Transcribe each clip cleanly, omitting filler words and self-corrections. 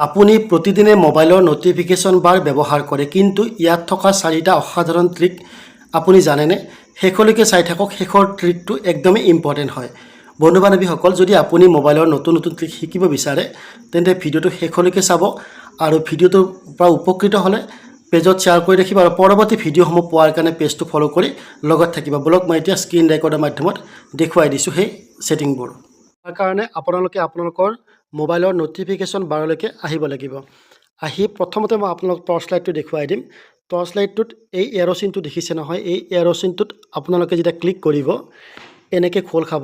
আপুনি প্ৰতিদিনে মোবাইলৰ ন'টিফিকেশ্যন বাৰ ব্যৱহাৰ কৰে, কিন্তু ইয়াত থকা 4টা অসাধাৰণ ট্ৰিক আপুনি জানেনে? শেষলৈকে চাই থাকক, শেষৰ ট্ৰিকটো একদমেই ইম্পৰ্টেণ্ট হয়। বন্ধু বান্ধৱীসকল, যদি আপুনি মোবাইলৰ নতুন নতুন ট্ৰিক শিকিব বিচাৰে, তেন্তে ভিডিঅ'টো শেষলৈকে চাব আৰু ভিডিঅ'টোৰ পৰা উপকৃত হ'লে পেজত শ্বেয়াৰ কৰি ৰাখিব আৰু পৰৱৰ্তী ভিডিঅ'সমূহ পোৱাৰ কাৰণে পেজটো ফ'ল' কৰি লগত থাকিব। বলক মই এতিয়া স্ক্ৰীন ৰেকৰ্ডৰ মাধ্যমত দেখুৱাই দিছোঁ সেই ছেটিংবোৰ। তাৰ কাৰণে আপোনালোকে আপোনালোকৰ মোবাইলৰ ন'টিফিকেশ্যন বাৰলৈকে আহিব লাগিব। আহি প্ৰথমতে মই আপোনালোক টৰ্চ লাইটটো দেখুৱাই দিম। টৰ্চ লাইটটোত এই এৰ' চিনটো দেখিছে নহয়, এই এৰ' চিনটোত আপোনালোকে যেতিয়া ক্লিক কৰিব, এনেকৈ খোল খাব।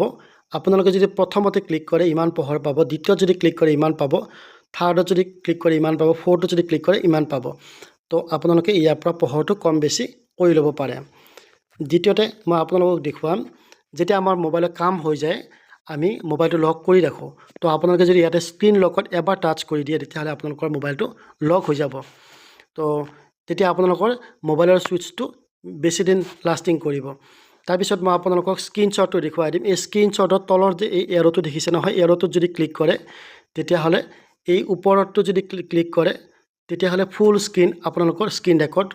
আপোনালোকে যদি প্ৰথমতে ক্লিক কৰে ইমান পোহৰ পাব, দ্বিতীয়ত যদি ক্লিক কৰে ইমান পাব, থাৰ্ডত যদি ক্লিক কৰে ইমান পাব, ফ'ৰ্থত যদি ক্লিক কৰে ইমান পাব। তো আপোনালোকে ইয়াৰ পৰা পোহৰটো কম বেছি কৰি ল'ব পাৰে। দ্বিতীয়তে মই আপোনালোকক দেখুৱাম, যেতিয়া আমাৰ মোবাইলৰ কাম হৈ যায়, আমি মোবাইলটো লক কৰি ৰাখোঁ। তো আপোনালোকে যদি ইয়াতে স্ক্ৰীন লকত এবাৰ টাচ কৰি দিয়ে, তেতিয়াহ'লে আপোনালোকৰ মোবাইলটো লক হৈ যাব। তো তেতিয়া আপোনালোকৰ মোবাইলৰ ছুইচটো বেছিদিন লাষ্টিং কৰিব। তাৰপিছত মই আপোনালোকক স্ক্ৰীনশ্বটটো দেখুৱাই দিম। এই স্ক্ৰীনশ্বটৰ তলৰ যে এই এৰ'টো দেখিছে নহয়, এৰ'টোত যদি ক্লিক কৰে, তেতিয়াহ'লে এই ওপৰতটো যদি ক্লিক কৰে, তেতিয়াহ'লে ফুল স্ক্ৰীন আপোনালোকৰ স্ক্ৰীন ৰেকৰ্ড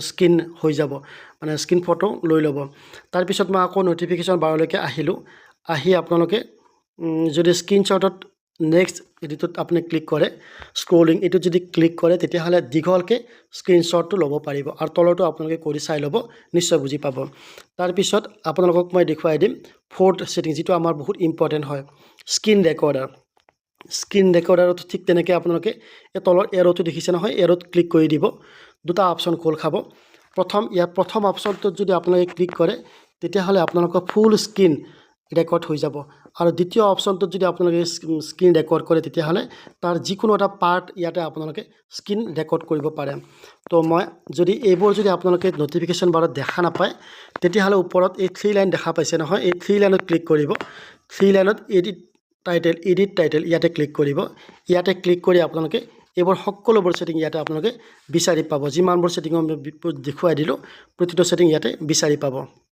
স্ক্ৰীন হৈ যাব, মানে স্ক্ৰীন ফটো লৈ ল'ব। তাৰপিছত মই আকৌ ন'টিফিকেশ্যন বাৰলৈকে আহিলোঁ। আহি আপোনালোকে যদি স্ক্ৰীনশ্বটত নেক্সট এইটোত আপুনি ক্লিক কৰে, স্ক্ৰলিং এইটোত যদি ক্লিক কৰে, তেতিয়াহ'লে দীঘলকৈ স্ক্ৰীনশ্বটটো ল'ব পাৰিব আৰু তলৰটো আপোনালোকে কৰি চাই ল'ব, নিশ্চয় বুজি পাব। তাৰপিছত আপোনালোকক মই দেখুৱাই দিম ফ'ৰ্থ ছেটিং, যিটো আমাৰ বহুত ইম্পৰ্টেণ্ট হয়, স্ক্ৰীন ৰেকৰ্ডাৰ। স্ক্ৰীন ৰেকৰ্ডাৰত ঠিক তেনেকৈ আপোনালোকে এই তলৰ এৰ'টো দেখিছে নহয়, এৰ'ত ক্লিক কৰি দিব। দুটা অপশ্যন খোল খাব। প্ৰথম অপশ্যনটোত যদি আপোনালোকে ক্লিক কৰে, তেতিয়াহ'লে আপোনালোকৰ ফুল স্ক্ৰীন ৰেকৰ্ড হৈ যাব। আৰু দ্বিতীয় অপশ্যনটোত যদি আপোনালোকে স্ক্ৰীন ৰেকৰ্ড কৰে, তেতিয়াহ'লে তাৰ যিকোনো এটা পাৰ্ট ইয়াতে আপোনালোকে স্ক্ৰীন ৰেকৰ্ড কৰিব পাৰে। তো মই যদি এইবোৰ যদি আপোনালোকে ন'টিফিকেশ্যন বাৰত দেখা নাপায়, তেতিয়াহ'লে ওপৰত এই 3 লাইন দেখা পাইছে নহয়, এই 3 লাইনত ক্লিক কৰিব। 3 লাইনত এডিট টাইটেল ইয়াতে ক্লিক কৰিব। ইয়াতে ক্লিক কৰি আপোনালোকে এইবোৰ সকলোবোৰ ছেটিং ইয়াতে আপোনালোকে বিচাৰি পাব। যিমানবোৰ ছেটিং দেখুৱাই দিলোঁ, প্ৰতিটো ছেটিং ইয়াতে বিচাৰি পাব।